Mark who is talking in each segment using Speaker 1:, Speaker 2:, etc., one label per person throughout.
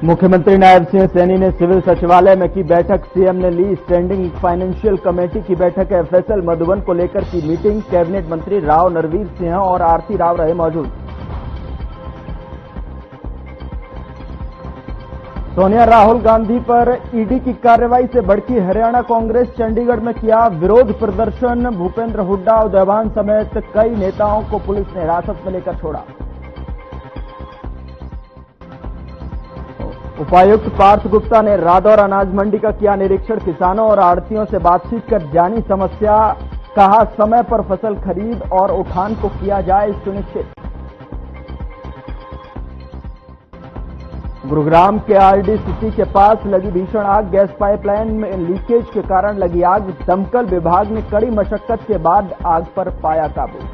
Speaker 1: मुख्यमंत्री नायब सिंह सैनी ने सिविल सचिवालय में की बैठक। सीएम ने ली स्टैंडिंग फाइनेंशियल कमेटी की बैठक। एफएसएल मधुबन को लेकर की मीटिंग। कैबिनेट मंत्री राव नरवीर सिंह और आरती राव रहे मौजूद। सोनिया राहुल गांधी पर ईडी की कार्रवाई से भड़की हरियाणा कांग्रेस। चंडीगढ़ में किया विरोध प्रदर्शन। भूपेंद्र हुड्डा, उदयभान समेत कई नेताओं को पुलिस ने हिरासत में लेकर छोड़ा। उपायुक्त पार्थ गुप्ता ने रादौर अनाज मंडी का किया निरीक्षण। किसानों और आड़तियों से बातचीत कर जानी समस्या। कहा समय पर फसल खरीद और उठान को किया जाए सुनिश्चित। गुरुग्राम के आरडी सिटी के पास लगी भीषण आग। गैस पाइपलाइन में लीकेज के कारण लगी आग। दमकल विभाग ने कड़ी मशक्कत के बाद आग पर पाया काबू।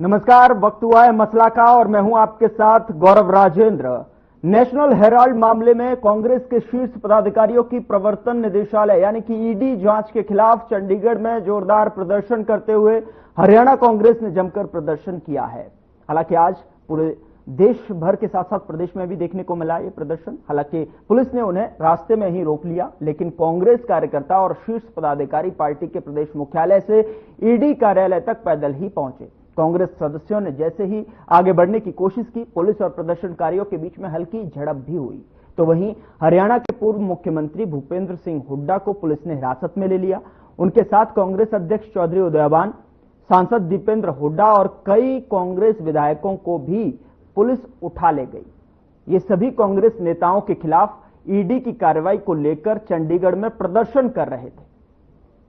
Speaker 1: नमस्कार, वक्त हुआ है मसला का और मैं हूं आपके साथ गौरव राजेंद्र। नेशनल हेराल्ड मामले में कांग्रेस के शीर्ष पदाधिकारियों की प्रवर्तन निदेशालय यानी कि ईडी जांच के खिलाफ चंडीगढ़ में जोरदार प्रदर्शन करते हुए हरियाणा कांग्रेस ने जमकर प्रदर्शन किया है। हालांकि आज पूरे देश भर के साथ साथ प्रदेश में भी देखने को मिला ये प्रदर्शन। हालांकि पुलिस ने उन्हें रास्ते में ही रोक लिया, लेकिन कांग्रेस कार्यकर्ता और शीर्ष पदाधिकारी पार्टी के प्रदेश मुख्यालय से ईडी कार्यालय तक पैदल ही पहुंचे। कांग्रेस सदस्यों ने जैसे ही आगे बढ़ने की कोशिश की, पुलिस और प्रदर्शनकारियों के बीच में हल्की झड़प भी हुई। तो वहीं हरियाणा के पूर्व मुख्यमंत्री भूपेंद्र सिंह हुड्डा को पुलिस ने हिरासत में ले लिया। उनके साथ कांग्रेस अध्यक्ष चौधरी उदयभान, सांसद दीपेंद्र हुड्डा और कई कांग्रेस विधायकों को भी पुलिस उठा ले गई। ये सभी कांग्रेस नेताओं के खिलाफ ईडी की कार्रवाई को लेकर चंडीगढ़ में प्रदर्शन कर रहे थे।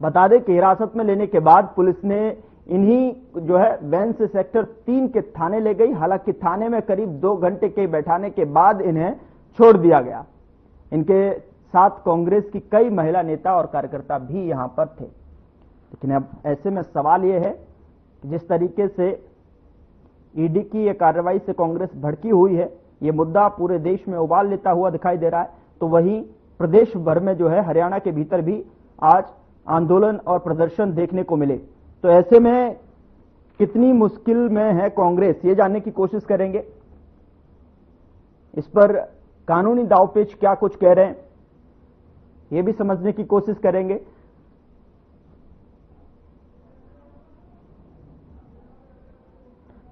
Speaker 1: बता दें कि हिरासत में लेने के बाद पुलिस ने इन्हीं वैन से सेक्टर 3 के थाने ले गई। हालांकि थाने में करीब 2 घंटे के बैठाने के बाद इन्हें छोड़ दिया गया। इनके साथ कांग्रेस की कई महिला नेता और कार्यकर्ता भी यहां पर थे। लेकिन अब ऐसे में सवाल यह है कि जिस तरीके से ईडी की यह कार्रवाई से कांग्रेस भड़की हुई है, यह मुद्दा पूरे देश में उबाल लेता हुआ दिखाई दे रहा है। तो वहीं प्रदेश भर में हरियाणा के भीतर भी आज आंदोलन और प्रदर्शन देखने को मिले। तो ऐसे में कितनी मुश्किल में है कांग्रेस, ये जानने की कोशिश करेंगे। इस पर कानूनी दांवपेच क्या कुछ कह रहे हैं, ये भी समझने की कोशिश करेंगे।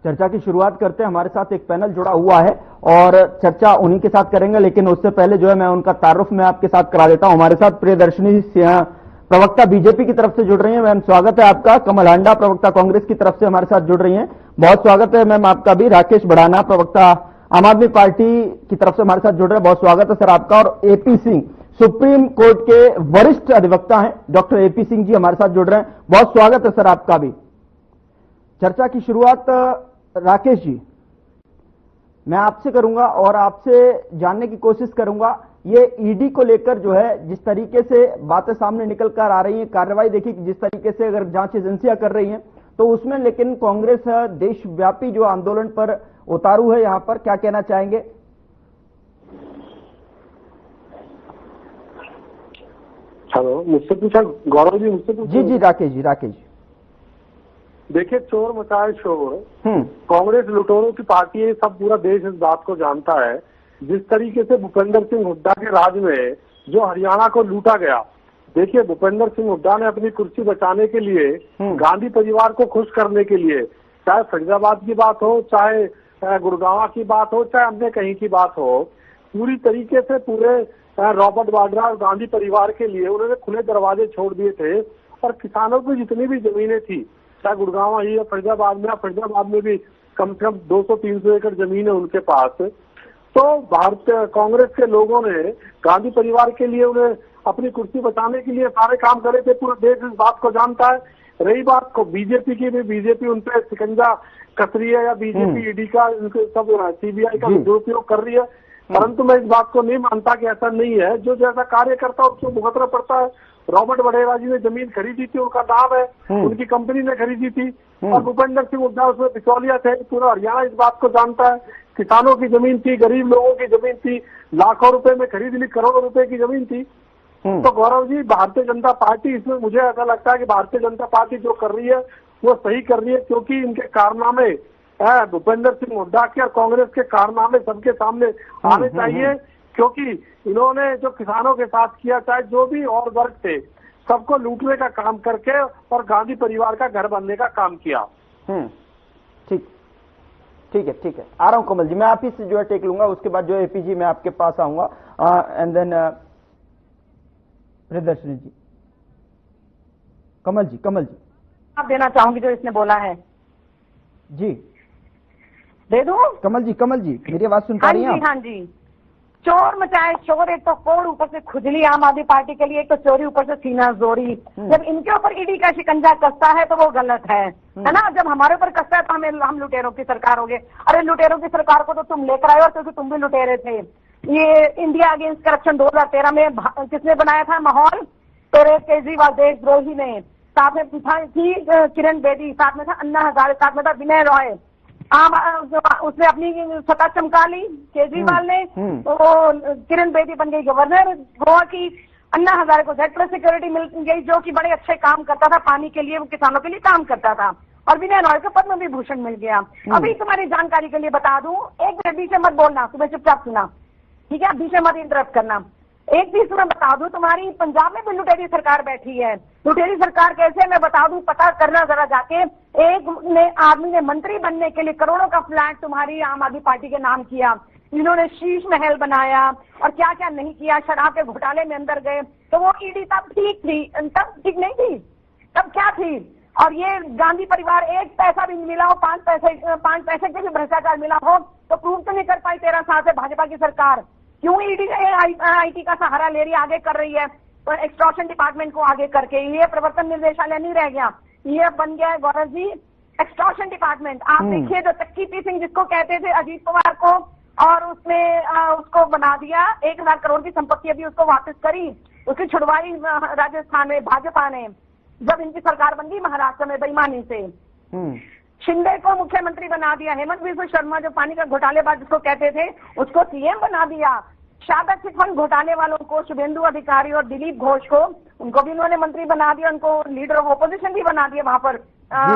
Speaker 1: चर्चा की शुरुआत करते हैं। हमारे साथ एक पैनल जुड़ा हुआ है और चर्चा उन्हीं के साथ करेंगे, लेकिन उससे पहले मैं उनका तारुफ मैं आपके साथ करा देता हूं। हमारे साथ प्रियदर्शनी सिंह, प्रवक्ता बीजेपी की तरफ से जुड़ रही हैं। मैम स्वागत है आपका। कमल हांडा, प्रवक्ता कांग्रेस की तरफ से हमारे साथ जुड़ रही हैं। बहुत स्वागत है मैम आपका भी। राकेश बढ़ाना, प्रवक्ता आम आदमी पार्टी की तरफ से हमारे साथ जुड़ रहे हैं। बहुत स्वागत है सर आपका। और एपी सिंह, सुप्रीम कोर्ट के वरिष्ठ अधिवक्ता हैं, डॉक्टर एपी सिंह जी हमारे साथ जुड़ रहे हैं। बहुत स्वागत है सर आपका भी। चर्चा की शुरुआत राकेश जी मैं आपसे करूंगा और आपसे जानने की कोशिश करूंगा, ये ईडी को लेकर जिस तरीके से बातें सामने निकल कर आ रही हैं, कार्रवाई देखिए कि जिस तरीके से अगर जांच एजेंसियां कर रही हैं तो उसमें, लेकिन कांग्रेस देशव्यापी आंदोलन पर उतारू है। यहां पर क्या कहना चाहेंगे?
Speaker 2: हेलो, मुझसे पूछा गौरव जी, मुझसे पूछा?
Speaker 1: जी राकेश जी।
Speaker 2: देखिए, चोर मचाए शोर, कांग्रेस लुटेरों की पार्टी है, सब पूरा देश इस बात को जानता है। जिस तरीके से भूपेंद्र सिंह हुड्डा के राज में जो हरियाणा को लूटा गया, देखिए भूपेंद्र सिंह हुड्डा ने अपनी कुर्सी बचाने के लिए, गांधी परिवार को खुश करने के लिए, चाहे फरीदाबाद की बात हो, चाहे गुड़गांव की बात हो, चाहे अन्य कहीं की बात हो, पूरी तरीके से पूरे रॉबर्ट वाड्रा और गांधी परिवार के लिए उन्होंने खुले दरवाजे छोड़ दिए थे। और किसानों की जितनी भी जमीनें थी, चाहे गुड़गांव ही या फरीदाबाद में भी कम से कम 200-300 एकड़ जमीन है उनके पास। तो भारतीय कांग्रेस के लोगों ने गांधी परिवार के लिए, उन्हें अपनी कुर्सी बचाने के लिए सारे काम करे थे। पूरा देश इस बात को जानता है। रही बात को बीजेपी की, भी बीजेपी उन पे शिकंजा कस रही है या बीजेपी ईडी का, सब सीबीआई का दुरुपयोग कर रही है। परंतु मैं इस बात को नहीं मानता कि ऐसा नहीं है। जो जैसा कार्य करता है उसको भुगतना पड़ता है रॉबर्ट वडेरा जी ने जमीन खरीदी थी, उनका नाम है, उनकी कंपनी ने खरीदी थी। और भूपेंद्र सिंह हुड्डा उसमें बिचौलिया थे। पूरा हरियाणा इस बात को जानता है। किसानों की जमीन थी, गरीब लोगों की जमीन थी, लाखों रुपए में खरीद ली, करोड़ों रुपए की जमीन थी। तो गौरव जी, भारतीय जनता पार्टी, इसमें मुझे ऐसा लगता है कि भारतीय जनता पार्टी जो कर रही है वो सही कर रही है, क्योंकि इनके कारनामे, भूपेंद्र सिंह हुड्डा के और कांग्रेस के कारनामे सबके सामने आने चाहिए। क्योंकि इन्होंने जो किसानों के साथ किया, चाहे जो भी और वर्ग थे, सबको लूटने का काम करके और गांधी परिवार का घर बनने का काम किया।
Speaker 1: ठीक है, आ रहा हूं कमल जी, मैं आप ही से जो है टेक लूंगा, उसके बाद जो है एपी जी मैं आपके पास आऊंगा, एंड देन प्रियदर्शनी जी। कमल जी
Speaker 3: आप देना चाहूंगी जो इसने बोला है
Speaker 1: जी,
Speaker 3: दे दूं?
Speaker 1: कमल जी मेरी आवाज सुन पा रही हैं आप?
Speaker 3: हाँ जी, चोर मचाए शोर, एक तो कोड़ ऊपर से खुजली आम आदमी पार्टी के लिए, एक तो चोरी ऊपर से सीना जोरी। जब इनके ऊपर ईडी का शिकंजा कसता है तो वो गलत है ना। जब हमारे ऊपर कसता है तो हम लुटेरों की सरकार हो गए। अरे लुटेरों की सरकार को तो तुम लेकर आए हो, क्योंकि तुम भी लुटेरे थे। ये इंडिया अगेंस्ट करप्शन 2013 में किसने बनाया था माहौल? तेरे केजरीवाल देशद्रोही ने। साथ में थी किरण बेदी, साथ में था अन्ना हजारे, साथ में था विनय रॉय। उसने अपनी सत्ता चमका ली केजरीवाल ने, तो किरण बेदी बन गई गवर्नर गोवा की। अन्ना हजारे को जेड प्लस सिक्योरिटी मिल गई, जो कि बड़े अच्छे काम करता था, पानी के लिए, वो किसानों के लिए काम करता था। और विनय रॉय को पद्म विभूषण मिल गया। अभी तुम्हारी जानकारी के लिए बता दूं, एक मिनट बीच में मत बोलना, तुम्हें चुपचाप सुना, ठीक है? बीच में मत इंटरप्ट करना। एक चीज मैं बता दूं, तुम्हारी पंजाब में भी लुटेरी सरकार बैठी है। लुटेरी सरकार कैसे, मैं बता दूं, पता करना जरा जाके। एक आदमी ने मंत्री बनने के लिए करोड़ों का फ्लैट तुम्हारी आम आदमी पार्टी के नाम किया। इन्होंने शीश महल बनाया और क्या क्या नहीं किया, शराब के घोटाले में अंदर गए। तो वो ईडी तब ठीक थी, तब ठीक नहीं थी, तब क्या थी? और ये गांधी परिवार, एक पैसा भी मिला हो, 5 पैसे के भी भ्रष्टाचार मिला हो, तो प्रूव तो नहीं कर पाई 13 साल से भाजपा की सरकार। क्यों ईडी आईटी का सहारा ले रही है, आगे कर रही है, तो एक्सटॉर्शन डिपार्टमेंट को आगे करके? ये प्रवर्तन निर्देशालय नहीं रह गया, ये बन गया है गौरव जी एक्सटॉर्शन डिपार्टमेंट। आप देखिए, जो चक्की पी सिंह जिसको कहते थे अजीत पवार को, और उसने उसको बना दिया, 1000 करोड़ की संपत्ति अभी उसको वापस करी, उसकी छुड़वाई राजस्थान में भाजपा ने, जब इनकी सरकार बन गई महाराष्ट्र में बेईमानी से। शिंदे को मुख्यमंत्री बना दिया। हेमंत बिस्वा शर्मा, जो पानी का घोटालेबाज जिसको कहते थे, उसको सीएम बना दिया। शारदा चिटफंड घोटाले वालों को, शुभेंदु अधिकारी और दिलीप घोष को, उनको भी उन्होंने मंत्री बना दिया, उनको लीडर ऑफ ओपोजिशन भी बना दिया वहां पर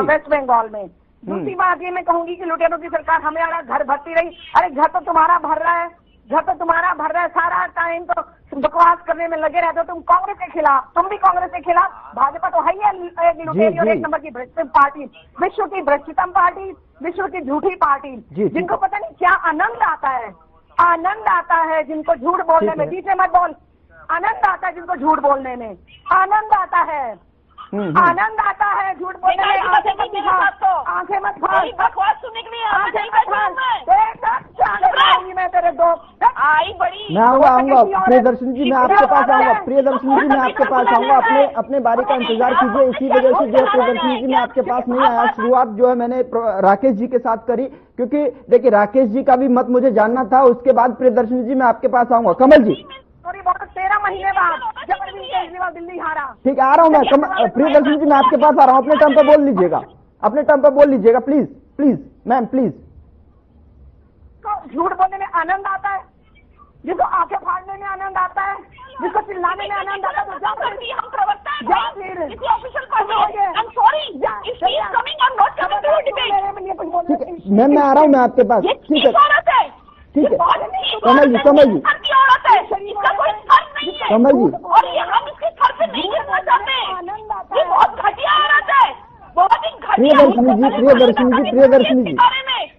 Speaker 3: वेस्ट बंगाल में। दूसरी बात ये मैं कहूंगी कि लुटेरों की सरकार हमारा घर भरती रही। अरे घर तो तुम्हारा भर रहा है, सारा टाइम तो बकवास करने में लगे रहते हो। तुम कांग्रेस के खिलाफ, तुम भी कांग्रेस के खिलाफ। भाजपा तो है ही एक लुटेरी और 1 नंबर की भ्रष्ट पार्टी, विश्व की भ्रष्टतम पार्टी, विश्व की झूठी पार्टी, जिनको पता नहीं क्या आनंद आता है जिनको झूठ बोलने में। बीच में मत बोल। आनंद आता है जिनको झूठ बोलने में, आनंद आता है झूठ बोलने में। आंखें मत खोल,
Speaker 4: बकवास सुनने के लिए
Speaker 3: आंखें मत खोल। मैं तेरे दो
Speaker 4: आई बड़ी,
Speaker 1: मैं आऊंगा प्रियदर्शनी जी, मैं आपके पास आऊंगा। प्रियदर्शनी जी, मैं आपके पास आऊंगा। अपने बारी का इंतजार कीजिए। इसी वजह से जो है प्रियदर्शनी जी मैं आपके पास नहीं आया। शुरुआत जो है मैंने राकेश जी के साथ करी, क्योंकि देखिए राकेश जी का भी मत मुझे जानना था। उसके बाद प्रियदर्शनी जी मैं आपके पास आऊंगा। कमल जी,
Speaker 3: 13 महीने बाद जब अरविंद केजरीवाल दिल्ली हारा।
Speaker 1: ठीक है, आ रहा हूं मैं। प्रियदर्शनी जी मैं आपके पास आ रहा हूं। अपने टर्म पे बोल लीजिएगा, प्लीज मैम, प्लीज।
Speaker 3: तो झूठ बोलने में आनंद आता है, जिसको आंखें फाड़ने में आनंद आता है, जिसको चिल्लाने में आनंद आता है, तो
Speaker 4: हम प्रवक्ता हैं, इसको ऑफिशियल कर दो। I am sorry, if she is coming, I am not coming to debate.
Speaker 1: ठीक है मैम, मैं आ रहा हूं मैं आपके पास। ठीक है कमल जी,
Speaker 4: इसका कोई फर्क नहीं है
Speaker 1: कमल जी,
Speaker 4: और ये हम इसके फर पे नहीं गिरना चाहते। ये बहुत घटिया औरत है, बहुत ही घटिया।
Speaker 1: प्रियदर्शनी जी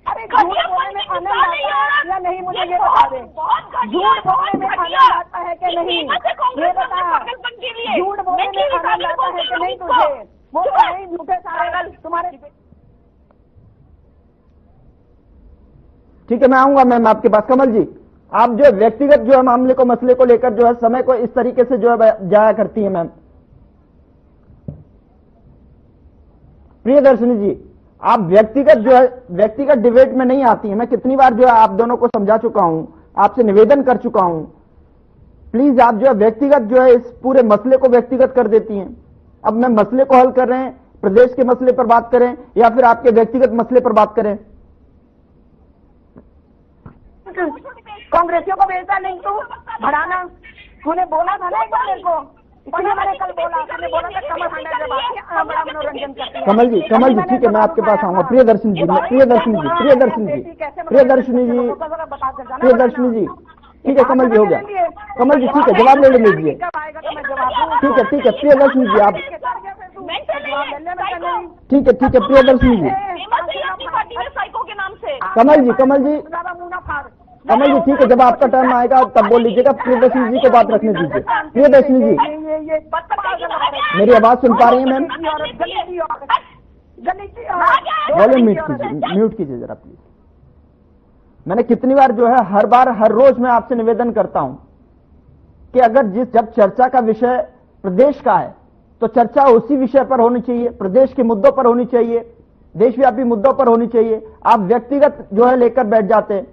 Speaker 3: अरे घटिया बोलने में आनंद आता है या नहीं, मुझे ये बता दे। झूठ बोलने में आनंद आता है कि नहीं, ये बता। झूठ बोलने में आनंद आता है कि नहीं तुझे? वो तो नहीं, झूठे सारे तुम्हारे।
Speaker 1: ठीक है, मैं आऊंगा मैम आपके पास। कमल जी, आप जो व्यक्तिगत जो है मामले को, मसले को लेकर जो है समय को इस तरीके से जो है जाया करती है मैम। प्रियदर्शनी जी, आप व्यक्तिगत डिबेट में नहीं आती हैं। मैं कितनी बार जो है आप दोनों को समझा चुका हूं, आपसे निवेदन कर चुका हूं। प्लीज आप जो है व्यक्तिगत जो है इस पूरे मसले को व्यक्तिगत कर देती हैं। अब मैं मसले को हल कर रहे हैं, प्रदेश के मसले पर बात करें या फिर आपके व्यक्तिगत मसले पर बात करें।
Speaker 3: कांग्रेसियों को भेजता लिंक तू बढ़ाना, तूने बोला था ना एक बार मेरे को, इसलिए मैंने कल बोला, मैंने बोला था कमल हंड्रेड जब आती है बड़ा मनोरंजन करती है।
Speaker 1: कमल जी ठीक है, मैं आपके पास आऊंगा। प्रियदर्शनी जी ठीक है, कमल जी हो गया। कमल जी ठीक है, जवाब ले लीजिए। ठीक है प्रियदर्शनी जी आप ठीक है प्रियदर्शनी जी। कमल जी ठीक है, जब आपका टर्न आएगा तब बोल लीजिएगा। प्रियदर्शनी जी को बात रखने दीजिए। प्रियदर्शनी जी मेरी आवाज सुन पा रही है मैम? वॉल्यूम म्यूट कीजिए जरा प्लीज। मैंने कितनी बार जो है हर रोज मैं आपसे निवेदन करता हूं कि अगर जब चर्चा का विषय प्रदेश का है तो चर्चा उसी विषय पर होनी चाहिए, प्रदेश के मुद्दों पर होनी चाहिए, देशव्यापी मुद्दों पर होनी चाहिए। आप व्यक्तिगत जो है लेकर बैठ जाते हैं।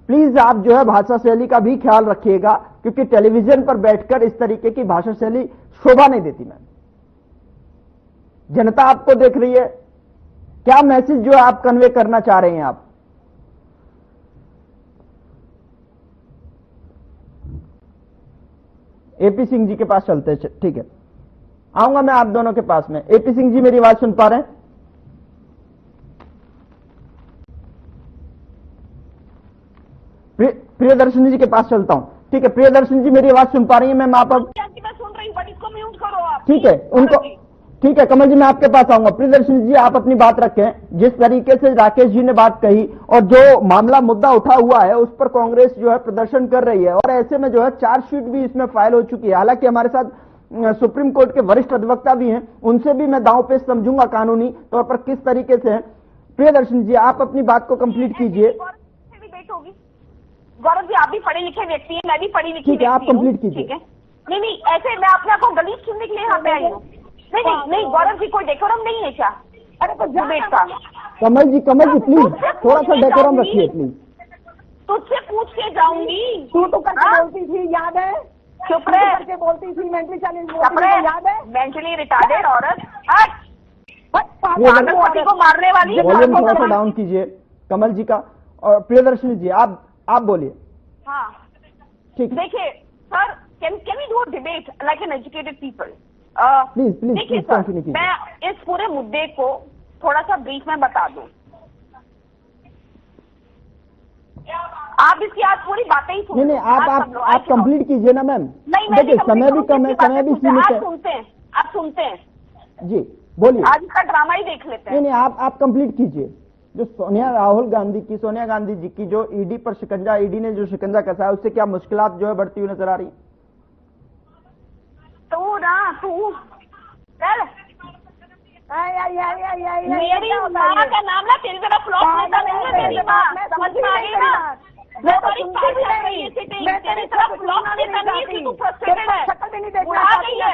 Speaker 1: प्लीज आप जो है भाषा शैली का भी ख्याल रखिएगा, क्योंकि टेलीविजन पर बैठकर इस तरीके की भाषा शैली शोभा नहीं देती। मैम जनता आपको देख रही है, क्या मैसेज जो है आप कन्वे करना चाह रहे हैं आप? एपी सिंह जी के पास चलते हैं, ठीक है, आऊंगा मैं आप दोनों के पास में। एपी सिंह जी मेरी आवाज सुन पा रहे हैं? प्रियदर्शनी जी के पास चलता हूं। ठीक है, प्रियदर्शनी जी मेरी आवाज सुन पा रही है मैम? आप अब
Speaker 4: मैं सुन रही हूँ, बट इसको म्यूट करो आप।
Speaker 1: ठीक है, उनको ठीक है। कमल जी मैं आपके पास आऊंगा। प्रियदर्शनी जी आप अपनी बात रखें। जिस तरीके से राकेश जी ने बात कही और जो मामला मुद्दा उठा हुआ है उस पर कांग्रेस जो है प्रदर्शन कर रही है, और ऐसे में जो है चार्जशीट भी इसमें फाइल हो चुकी है। हालांकि हमारे साथ सुप्रीम कोर्ट के वरिष्ठ अधिवक्ता भी हैं, उनसे भी मैं दांव पे समझूंगा कानूनी तौर पर किस तरीके से है। प्रियदर्शनी जी आप अपनी बात को कंप्लीट कीजिए।
Speaker 4: गौरव जी आप भी पढ़े लिखे व्यक्ति हैं, मैं भी पढ़ी लिखी।
Speaker 1: ठीक है, आप कंप्लीट कीजिए।
Speaker 4: ठीक है, नहीं ऐसे मैं अपने आप को गलीज सुनने के लिए यहाँ पे आई हूँ। नहीं गौरव जी कोई डेकोरम नहीं है क्या? अरे तो डिबेट का।
Speaker 1: कमल जी प्लीज थोड़ा सा डेकोरम रखिए प्लीज।
Speaker 4: तुझसे पूछ के जाऊंगी।
Speaker 3: तू तो करके बोलती थी, याद है?
Speaker 4: चुप रहे,
Speaker 3: करके बोलती थी मेंटली चैलेंज,
Speaker 4: याद है? मेंटली रिटार्डेड औरत को मारने वाली।
Speaker 1: वॉल्यूम थोड़ा सा डाउन कीजिए कमल जी का। और प्रियदर्शनी जी आप बोलिए।
Speaker 4: हाँ
Speaker 1: ठीक,
Speaker 4: देखिए sir, can we do debate like an educated people?
Speaker 1: Please
Speaker 4: देखिए सर, मैं इस पूरे मुद्दे को थोड़ा सा ब्रीफ में बता दूं। आप इसकी आज पूरी बातें ही सुनिए।
Speaker 1: नहीं आप कंप्लीट कीजिए ना मैम।
Speaker 4: नहीं
Speaker 1: देखिए समय भी कम है, समय भी सीमित है।
Speaker 4: आप सुनते हैं
Speaker 1: जी, बोलिए।
Speaker 4: आज इसका ड्रामा ही देख लेते हैं।
Speaker 1: नहीं आप कंप्लीट कीजिए। जो सोनिया गांधी जी की जो ईडी पर शिकंजा, ईडी ने जो शिकंजा कसा है, उससे क्या मुश्किलात जो है बढ़ती हुई नजर आ रही?
Speaker 4: तू चल मेरी माँ का नाम ना तेरी तरह फ्लॉप लेता नहीं है। मेरी माँ समझ में आ गई ना? मैं तेरी तरह फ्लॉप लेता नहीं है। तू फ्रस्ट्रेटेड है, उड़ा गई है,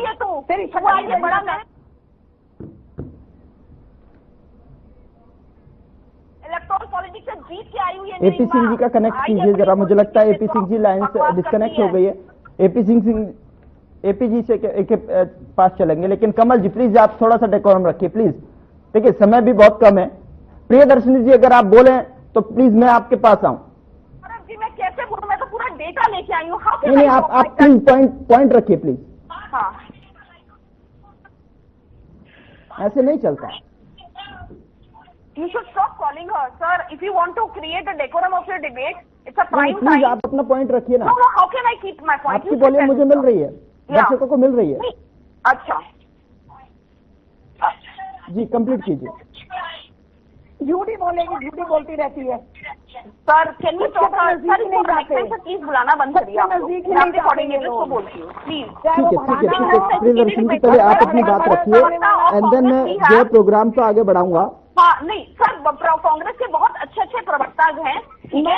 Speaker 4: है तू तेरी बड़ा मैं इलेक्टोरल पॉलिटिक्स से जीत के आई हुई है।
Speaker 1: एपी सिंह जी का कनेक्ट कीजिए जरा, मुझे लगता है एपी सिंह जी लाइन से डिस्कनेक्ट हो गई है। एपी जी से के पास चलेंगे, लेकिन कमल जी प्लीज आप थोड़ा सा डेकोरम रखिए प्लीज। देखिए समय भी बहुत कम है। प्रियदर्शनी जी अगर आप बोले तो प्लीज मैं आपके पास आऊं।
Speaker 4: जी मैं कैसे बोलूं, मैं तो पूरा डेटा लेके आई हूँ।
Speaker 1: नहीं आप प्लीज पॉइंट रखिए प्लीज।
Speaker 4: हाँ
Speaker 1: ऐसे नहीं चलता।
Speaker 4: You should stop calling her, sir. If you want to create a decorum of your debate, it's a prime time.
Speaker 1: Please आप अपना पॉइंट रखिए ना।
Speaker 4: No, how can I keep my point?
Speaker 1: आपकी वॉल्यूम मुझे मिल रही है, दर्शकों को मिल रही है।
Speaker 4: अच्छा
Speaker 1: जी कंप्लीट कीजिए।
Speaker 3: झूठी बोलेगी, झूठी बोलती रहती है।
Speaker 4: Sir can you talk? Sir इसको कनेक्शन से प्लीज बुलाना बंद करिए। मैं अपने कोऑर्डिनेटर को बोलती हूँ प्लीज।
Speaker 1: ठीक है प्रियदर्शनी जी पहले आप अपनी बात रखिए एंड देन मैं जो प्रोग्राम को आगे बढ़ाऊंगा।
Speaker 4: हाँ नहीं सर, कांग्रेस के बहुत अच्छे प्रवक्ता हैं।
Speaker 1: ठीक है,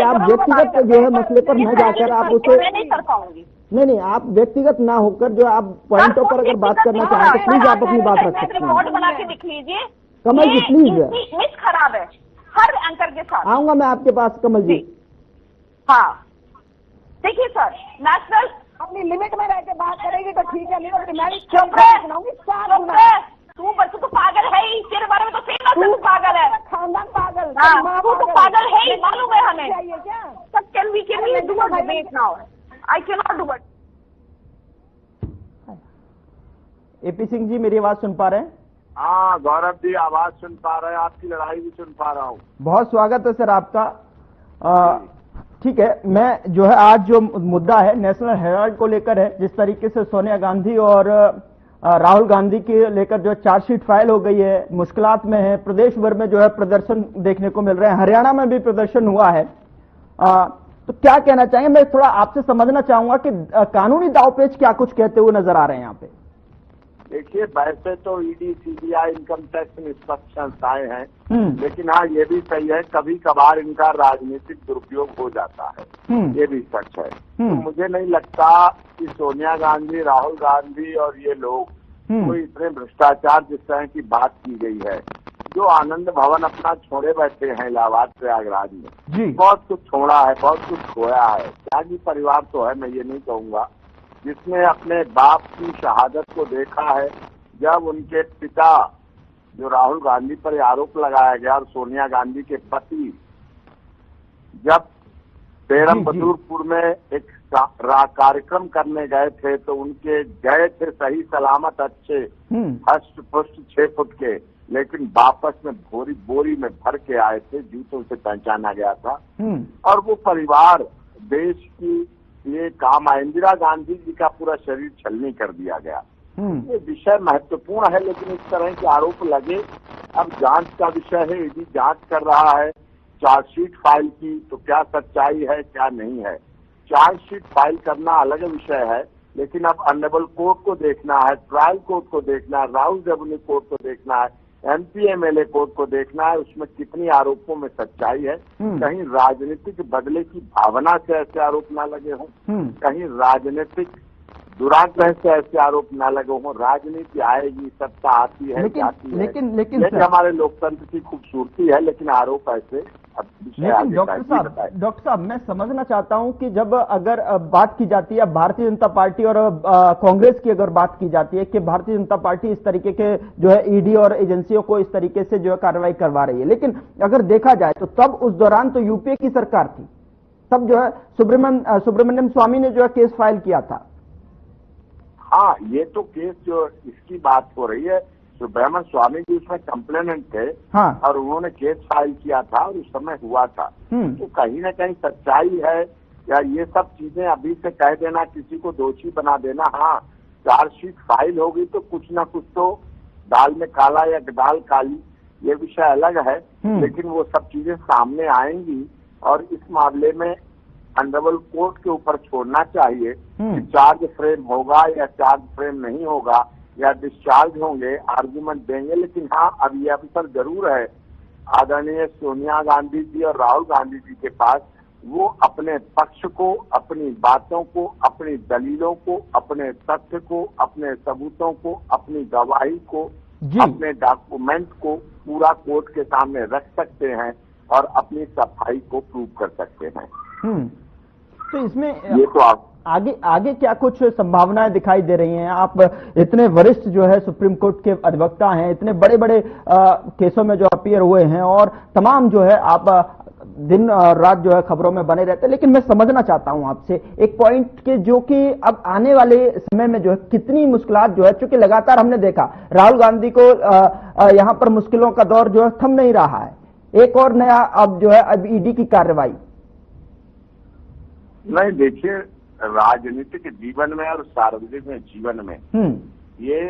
Speaker 1: आप व्यक्तिगत जो है मसले पर न जाकर आप उसे
Speaker 4: मैं नहीं कर पाऊंगी।
Speaker 1: नहीं आप व्यक्तिगत ना होकर जो आप पॉइंटों पर अगर बात करना चाहें तो प्लीज आप अपनी बात रख सकते हैं।
Speaker 4: रिकॉर्ड बना के दिख लीजिए।
Speaker 1: कमल जी प्लीज,
Speaker 4: इमेज खराब है हर एंकर के साथ।
Speaker 1: आऊंगा मैं आपके पास कमल जी।
Speaker 4: हाँ देखिए सर, नेशनल
Speaker 3: अपनी लिमिट में रह के बात करेगी तो ठीक है, नहीं तो मैं
Speaker 4: चुप रहे। तू बस तू पागल है ही, तेरे बारे में तो सही ना, तू पागल है,
Speaker 3: खानदान पागल।
Speaker 4: हाँ तू तो पागल है ही, मालूम है हमें।
Speaker 3: चाहिए क्या?
Speaker 4: सब can we do a debate now? I can not do it.
Speaker 1: AP Singh ji, मेरी आवाज सुन पा रहे हैं?
Speaker 5: हाँ गौरव जी, आवाज सुन पा रहे हैं, आपकी लड़ाई भी सुन पा रहा हूँ।
Speaker 1: बहुत स्वागत है सर आपका। ठीक है, मैं जो है आज जो मुद्दा है नेशनल हेराल्ड को लेकर है, जिस तरीके से सोनिया गांधी और राहुल गांधी के लेकर जो चार्जशीट फाइल हो गई है, मुश्किलात में है, प्रदेश भर में जो है प्रदर्शन देखने को मिल रहे हैं, हरियाणा में भी प्रदर्शन हुआ है। तो क्या कहना चाहेंगे? मैं थोड़ा आपसे समझना चाहूंगा कि कानूनी दावपेच क्या कुछ कहते हुए नजर आ रहे हैं यहाँ पे।
Speaker 5: देखिए, वैसे तो ईडी, सीबीआई, इनकम टैक्स निष्पक्ष संस्थाएं हैं, लेकिन हाँ ये भी सही है कभी कभार इनका राजनीतिक दुरुपयोग हो जाता है, ये भी सच है। तो मुझे नहीं लगता कि सोनिया गांधी, राहुल गांधी और ये लोग कोई इतने भ्रष्टाचार जिस तरह की बात की गई है, जो आनंद भवन अपना छोड़े बैठे हैं इलाहाबाद प्रयागराज में, बहुत कुछ छोड़ा है, बहुत कुछ खोया है। त्यागी परिवार तो है, मैं ये नहीं कहूंगा, जिसने अपने बाप की शहादत को देखा है। जब उनके पिता, जो राहुल गांधी पर आरोप लगाया गया, और सोनिया गांधी के पति जब पेरम बदूरपुर में एक कार्यक्रम करने गए थे, तो उनके गए थे सही सलामत, अच्छे हष्ट पुष्ट 6 फुट के, लेकिन वापस में बोरी में भर के आए थे, जूतों से पहचाना गया था। और वो परिवार देश की ये काम आया। इंदिरा गांधी जी का पूरा शरीर छलनी कर दिया गया। ये विषय महत्वपूर्ण है, लेकिन इस तरह के आरोप लगे। अब जांच का विषय है, ईडी जांच कर रहा है चार्जशीट फाइल की, तो क्या सच्चाई है क्या नहीं है। चार्जशीट फाइल करना अलग विषय है, लेकिन अब ऑनरेबल कोर्ट को देखना है, ट्रायल कोर्ट को देखना है, राहुल रेवेन्यू कोर्ट को देखना है, एमपी एमएलए कोर्ट को देखना है, उसमें कितनी आरोपों में सच्चाई है। कहीं राजनीतिक बदले की भावना से ऐसे आरोप ना लगे हों, कहीं राजनीतिक दुराग्रह से ऐसे आरोप ना लगे हों। राजनीति आएगी, सत्ता आती है, जाती है, लेकिन ये हमारे लोकतंत्र की खूबसूरती है, लेकिन आरोप ऐसे।
Speaker 1: लेकिन डॉक्टर साहब मैं समझना चाहता हूं कि जब अगर बात की जाती है भारतीय जनता पार्टी और कांग्रेस की, अगर बात की जाती है कि भारतीय जनता पार्टी इस तरीके के जो है ईडी और एजेंसियों को इस तरीके से जो है कार्रवाई करवा रही है, लेकिन अगर देखा जाए तो तब उस दौरान तो यूपीए की सरकार थी, तब जो है सुब्रमण्यम स्वामी ने जो है केस फाइल किया था।
Speaker 5: हाँ, ये तो केस जो इसकी बात हो रही है, सुब्रमण्यम स्वामी जी उसमें कंप्लेनेंट थे। हाँ। और उन्होंने केस फाइल किया था और उस समय हुआ था। तो कहीं ना कहीं सच्चाई है या ये सब चीजें अभी से कह देना, किसी को दोषी बना देना। हाँ, चार्जशीट फाइल होगी तो कुछ ना कुछ तो दाल में काला या दाल काली, ये विषय अलग है, लेकिन वो सब चीजें सामने आएंगी। और इस मामले में ऑनरेबल कोर्ट के ऊपर छोड़ना चाहिए कि चार्ज फ्रेम होगा या चार्ज फ्रेम नहीं होगा, या डिस्चार्ज होंगे, आर्गुमेंट देंगे। लेकिन हाँ, अब ये अवसर जरूर है आदरणीय सोनिया गांधी जी और राहुल गांधी जी के पास, वो अपने पक्ष को, अपनी बातों को, अपनी दलीलों को, अपने तथ्य को, अपने सबूतों को, अपनी गवाही को, अपने डॉक्यूमेंट को पूरा कोर्ट के सामने रख सकते हैं और अपनी सफाई को प्रूव कर सकते हैं।
Speaker 1: तो इसमें
Speaker 5: ये तो आप
Speaker 1: आगे क्या कुछ संभावनाएं दिखाई दे रही हैं? आप इतने वरिष्ठ जो है सुप्रीम कोर्ट के अधिवक्ता हैं, इतने बड़े बड़े केसों में जो अपीयर हुए हैं, और तमाम जो है आप दिन और रात जो है खबरों में बने रहते हैं, लेकिन मैं समझना चाहता हूं आपसे एक पॉइंट के, जो कि अब आने वाले समय में जो है कितनी मुश्किलात जो है, चूंकि लगातार हमने देखा राहुल गांधी को यहां पर मुश्किलों का दौर जो है थम नहीं रहा है, एक और नया अब जो है अब ईडी की कार्रवाई।
Speaker 5: नहीं, देखिए, राजनीतिक जीवन में और सार्वजनिक जीवन में ये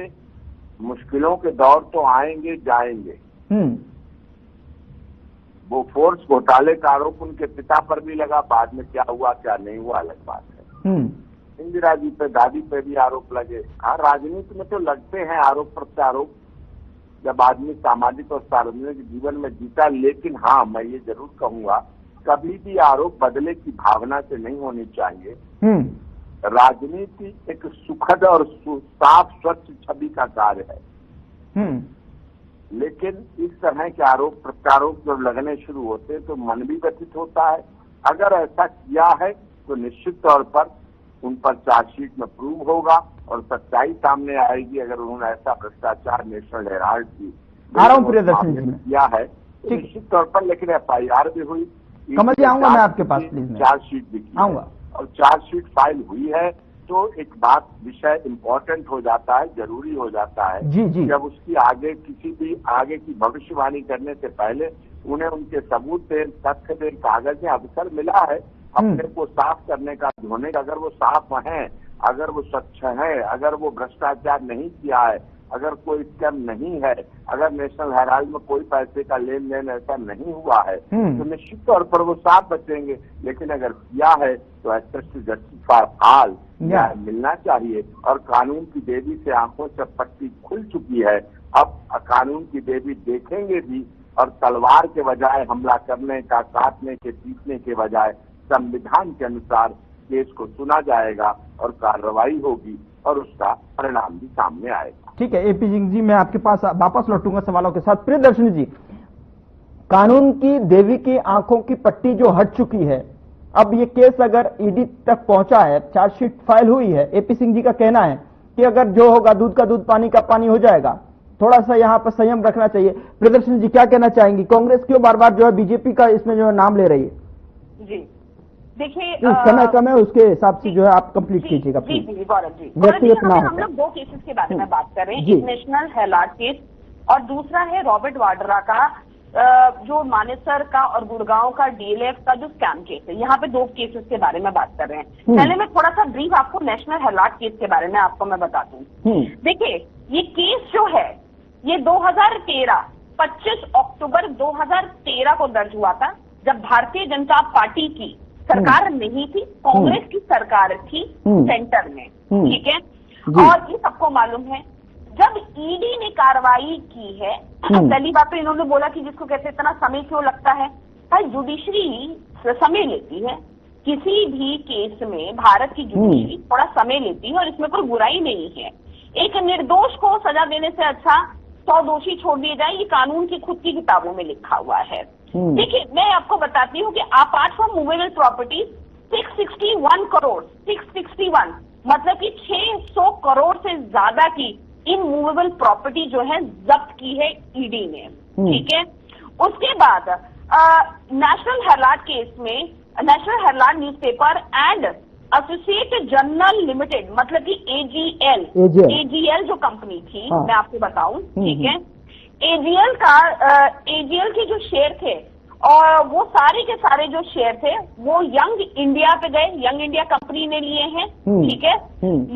Speaker 5: मुश्किलों के दौर तो आएंगे जाएंगे। वो फोर्स घोटाले का आरोप उनके पिता पर भी लगा, बाद में क्या हुआ क्या नहीं हुआ अलग बात है। इंदिरा जी पे, दादी पे भी आरोप लगे। हाँ, राजनीति में तो लगते हैं आरोप प्रत्यारोप, जब आदमी सामाजिक और सार्वजनिक जीवन में जीता। लेकिन हाँ, मैं ये जरूर कहूंगा, कभी भी आरोप बदले की भावना से नहीं होनी चाहिए। राजनीति एक सुखद और साफ स्वच्छ छवि का कार्य है, लेकिन इस तरह के आरोप प्रत्यारोप जब लगने शुरू होते हैं तो मन भी व्यथित होता है, अगर ऐसा किया है तो निश्चित तौर पर उन पर चार्जशीट में प्रूव होगा और सच्चाई सामने आएगी। अगर उन्होंने ऐसा भ्रष्टाचार नेशनल हेराल्ड की किया है तो निश्चित तौर पर, लेकिन FIR भी हुई,
Speaker 1: कमल जी आऊंगा मैं आपके पास प्लीज,
Speaker 5: चार्जशीट भी की
Speaker 1: आऊंगा
Speaker 5: और चार्जशीट फाइल हुई है तो एक बात विषय इम्पोर्टेंट हो जाता है, जरूरी हो जाता है
Speaker 1: जी जी।
Speaker 5: जब उसकी आगे किसी भी आगे की भविष्यवाणी करने से पहले उन्हें उनके सबूत दें, तथ्य दें, कागज में अवसर मिला है अपने को साफ करने का, धोने का। अगर वो साफ हैं, अगर वो स्वच्छ हैं, अगर वो भ्रष्टाचार नहीं किया है, अगर कोई स्कैम नहीं है, अगर नेशनल हेराल्ड में कोई पैसे का लेन देन ऐसा नहीं हुआ है तो निश्चित तौर पर वो साफ बचेंगे। लेकिन अगर किया है तो जस्टिस फॉर ऑल मिलना चाहिए और कानून की देवी से आंखों से पट्टी खुल चुकी है। अब कानून की देवी देखेंगे भी और तलवार के बजाय हमला करने का, काटने के, पीटने के बजाय संविधान के अनुसार केस को सुना जाएगा और कार्रवाई होगी और उसका परिणाम भी सामने आएगा।
Speaker 1: ठीक है AP सिंह जी, मैं आपके पास वापस लौटूंगा सवालों के साथ। प्रियदर्शनी जी, कानून की देवी की आंखों की पट्टी जो हट चुकी है, अब ये केस अगर ED तक पहुंचा है, चार्जशीट फाइल हुई है, AP सिंह जी का कहना है कि अगर जो होगा दूध का दूध पानी का पानी हो जाएगा, थोड़ा सा यहाँ पर संयम रखना चाहिए। प्रियदर्शनी जी क्या कहना चाहेंगी, कांग्रेस क्यों बार बार जो है बीजेपी का इसमें जो है नाम ले रही है?
Speaker 4: जी देखिए,
Speaker 1: समय कम है, उसके हिसाब से जो है आप कंप्लीट कीजिएगा।
Speaker 4: जी जी गौरव जी,
Speaker 1: व्यक्तिगत ना
Speaker 4: हम लोग दो केसेस के बारे में बात कर रहे हैं, एक नेशनल हेराल्ड केस और दूसरा है रॉबर्ट वाड्रा का जो मानेसर का और गुड़गांव का DLF का जो स्कैम केस है। यहाँ पे दो केसेस के बारे में बात कर रहे हैं। पहले मैं थोड़ा सा ब्रीफ आपको नेशनल हेराल्ड केस के बारे में आपको मैं बता दूं। देखिए, ये केस जो है ये 2013 25 अक्टूबर 2013 को दर्ज हुआ था, जब भारतीय जनता पार्टी की सरकार नहीं थी, कांग्रेस की सरकार थी सेंटर में, ठीक है। और ये सबको मालूम है, जब ED ने कार्रवाई की है, पहली बात तो इन्होंने बोला कि जिसको कहते इतना समय क्यों लगता है, भाई जुडिशरी समय लेती है, किसी भी केस में भारत की जुडिशरी थोड़ा समय लेती है और इसमें कोई बुराई नहीं है। एक निर्दोष को सजा देने से अच्छा 100 दोषी छोड़ दिए जाए, ये कानून की खुद की किताबों में लिखा हुआ है। देखिए, मैं आपको बताती हूँ कि apart from movable property 661 crore 661 मतलब कि 600 करोड़ से ज्यादा की इमूवेबल प्रॉपर्टी जो है जब्त की है ED ने, ठीक है। उसके बाद नेशनल हेराल्ड केस में national Herald newspaper and associated journal limited, मतलब कि AGL जो कंपनी थी, मैं आपको बताऊं, ठीक है। AGL के जो शेयर थे और वो सारे के सारे जो शेयर थे वो यंग इंडिया पे गए, यंग इंडिया कंपनी ने लिए हैं, ठीक है।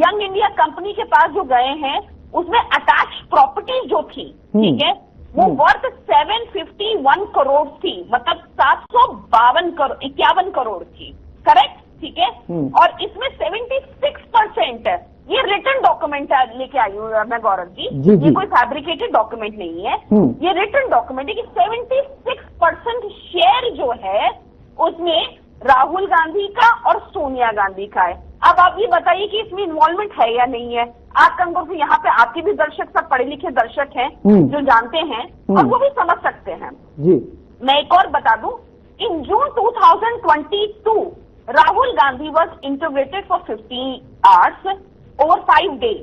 Speaker 4: यंग इंडिया कंपनी के पास जो गए हैं उसमें अटैच प्रॉपर्टीज जो थी, ठीक है, वो वर्थ 751 करोड़ थी, मतलब 51 करोड़ थी, करेक्ट, ठीक है। और इसमें 76% ये रिटन डॉक्यूमेंट लेके आई हूँ मैं गौरव जी, ये कोई फैब्रिकेटेड डॉक्यूमेंट नहीं है, ये रिटन डॉक्यूमेंट है कि 76% शेयर जो है उसमें राहुल गांधी का और सोनिया गांधी का है। अब आप ये बताइए कि इसमें इन्वॉल्वमेंट है या नहीं है। आप कंगों से यहाँ पे आपके भी दर्शक सब पढ़े लिखे दर्शक हैं जो जानते हैं और वो भी समझ सकते हैं जी। मैं एक और बता दूं, in June 2022 Rahul Gandhi was interrogated for 15 hours over 5 days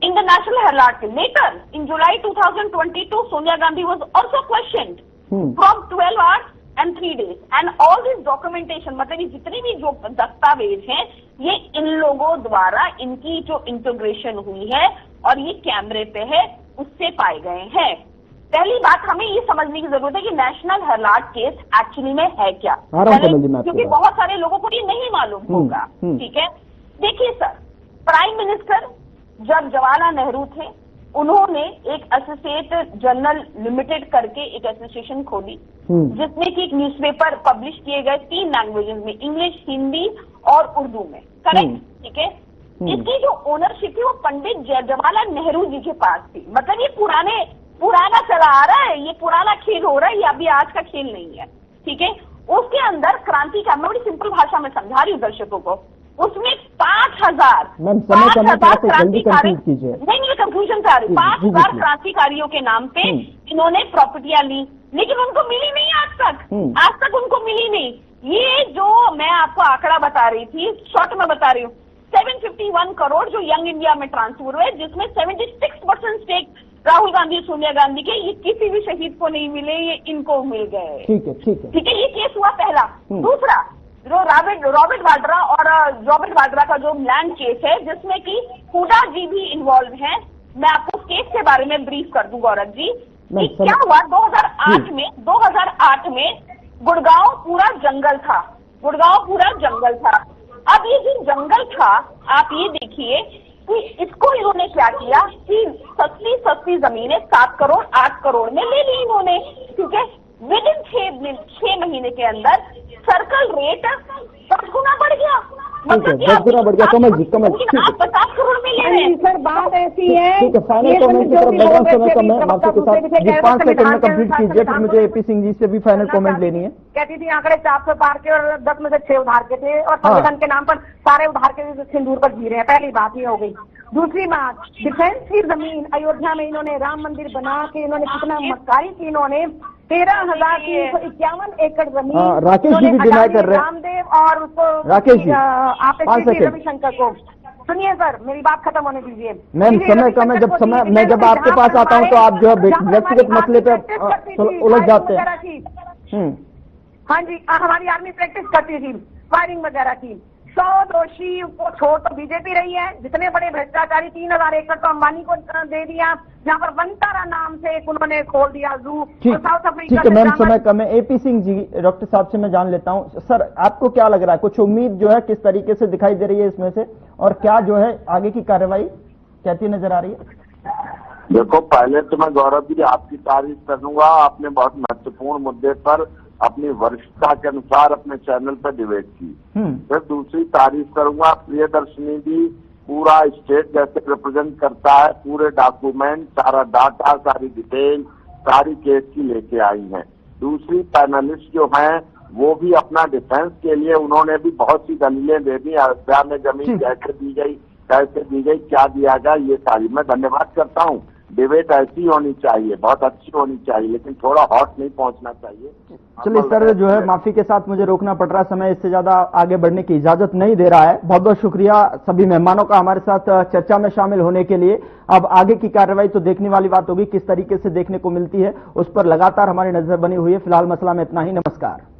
Speaker 4: in the National Herald. Later, in July 2022, Sonia Gandhi was also questioned from 12 hours and 3 days. And all this documentation, मतलब ये जितने भी जो दस्तावेज हैं, ये इन लोगों द्वारा इनकी जो इंटीग्रेशन हुई है और ये कैमरे पे है, उससे पाए गए हैं। पहली बात हमें ये समझने की जरूरत है कि नेशनल हेराल्ड केस एक्चुअली में है क्या, क्योंकि बहुत सारे लोगों को ये नहीं मालूम होगा, ठीक है। देखिए सर, प्राइम मिनिस्टर जब जवाहरलाल नेहरू थे, उन्होंने एक एसोसिएटेड जर्नल लिमिटेड करके एक एसोसिएशन खोली, जिसमें कि एक न्यूज़पेपर पब्लिश किए गए 3 लैंग्वेजेस में, इंग्लिश, हिंदी और उर्दू में, करेक्ट, ठीक है। इसकी जो ओनरशिप थी वो पंडित जवाहरलाल नेहरू जी के पास थी। मतलब ये पुराना चला आ रहा है, ये पुराना खेल हो रहा है, ये अभी आज का खेल नहीं है, ठीक है। उसके अंदर क्रांति का, मैं बड़ी सिंपल भाषा में समझा रही हूँ दर्शकों को, उसमें 5,000 क्रांतिकारी, नहीं कंफ्यूजन से आ रही, 5,000 क्रांतिकारियों के नाम पे इन्होंने प्रॉपर्टियां ली, लेकिन उनको मिली नहीं आज तक उनको मिली नहीं। ये आपको आंकड़ा बता रही थी, शॉर्ट में बता रही हूँ, 751 करोड़ जो यंग इंडिया में ट्रांसफर हुए, जिसमें 76% स्टेक राहुल गांधी, सोनिया गांधी के, ये किसी भी शहीद को नहीं मिले, ये इनको मिल गए।
Speaker 1: ठीक है, ठीक है,
Speaker 4: ठीक है, ये केस हुआ पहला। दूसरा, जो रॉबर्ट वाड्रा और रॉबर्ट वाड्रा का जो लैंड केस है, जिसमें कि हुडा जी भी इन्वॉल्व हैं। मैं आपको केस के बारे में ब्रीफ कर दूं गौरव जी कि क्या हुआ। 2008 में गुड़गांव पूरा जंगल था, गुड़गांव पूरा जंगल था। अब ये जो जंगल था, आप ये देखिए कि इसको इन्होंने क्या किया कि सस्ती जमीनें 7 करोड़ 8 करोड़ में ले ली इन्होंने। ठीक है, विद इन 6 महीने के अंदर सर्कल रेट 10 गुना बढ़ गया। मतलब
Speaker 1: 10 गुना बढ़ गया। कमल जी, कमल, ठीक है,
Speaker 4: 50 करोड़ में ले रहे हैं।
Speaker 3: सर बात ऐसी है,
Speaker 1: ठीक है, फाइनल कमेंट की तरफ बढ़ रहा हूं। समय कम है, आपके साथ जी 5 सेकंड में कंप्लीट कीजिए, फिर मुझे एपी सिंह जी से भी फाइनल कमेंट लेनी है।
Speaker 3: कहती थी आंकड़े 400 पार के और 10 में से 6 उधार के थे, और संविधान के नाम पर सारे उधार के सिंदूर पर जी रहे हैं। पहली बात ये हो गई। दूसरी बात, डिफेंस की जमीन अयोध्या में इन्होंने राम मंदिर बना के इन्होंने कितना मक्कारी की, इन्होंने 13,351 एकड़ जमीन
Speaker 1: राकेश जी भी डिनाई कर रहे हैं।
Speaker 3: रामदेव और उसको
Speaker 1: राकेश जी,
Speaker 3: आप
Speaker 1: 5 सेकंड
Speaker 3: रविशंकर को सुनिए सर, मेरी बात खत्म होने दीजिए।
Speaker 1: मैम, समय कम है। जब आपके पास आता हूं तो आप जो है व्यक्तिगत मसले पे उलझ जाते हैं।
Speaker 3: हाँ जी, हमारी आर्मी प्रैक्टिस करती थी फायरिंग वगैरह की। 100 दोषी को छोड़ तो बीजेपी रही है। जितने बड़े भ्रष्टाचारी, 3000 एकड़ तो अंबानी को दे दिया। जहाँ पर वंतारा नाम से एक उन्होंने खोल दिया जू। South Africa.
Speaker 1: ठीक है मैम, समय कम है। एपी सिंह जी, डॉक्टर साहब से मैं जान लेता हूँ। सर, आपको क्या लग रहा है, कुछ उम्मीद जो है किस तरीके से दिखाई दे रही है इसमें से, और क्या जो है आगे की कार्रवाई कहती नजर आ रही है?
Speaker 5: देखो, पहले तो मैं गौरव जी आपकी तारीफ करूंगा, आपने बहुत महत्वपूर्ण मुद्दे पर अपनी वरिष्ठता के अनुसार अपने चैनल पर डिबेट की। फिर दूसरी तारीफ करूंगा, प्रियदर्शनी जी पूरा स्टेट जैसे रिप्रेजेंट करता है, पूरे डॉक्यूमेंट, सारा डाटा, सारी डिटेल, सारी केस की लेके आई हैं। दूसरी पैनलिस्ट जो हैं वो भी अपना डिफेंस के लिए उन्होंने भी बहुत सी दलीलें दे दी। अयोध्या में जमीन कैसे दी गई, क्या दिया गया, ये सारी मैं धन्यवाद करता हूँ। डिबेट ऐसी होनी चाहिए, बहुत अच्छी होनी चाहिए, लेकिन थोड़ा हॉट नहीं पहुंचना चाहिए।
Speaker 1: चलिए सर, जो है माफी के साथ मुझे रोकना पड़ रहा है, समय इससे ज्यादा आगे बढ़ने की इजाजत नहीं दे रहा है। बहुत बहुत शुक्रिया सभी मेहमानों का हमारे साथ चर्चा में शामिल होने के लिए। अब आगे की कार्रवाई तो देखने वाली बात होगी, किस तरीके से देखने को मिलती है उस पर लगातार हमारी नजर बनी हुई है। फिलहाल मसला में इतना ही। नमस्कार।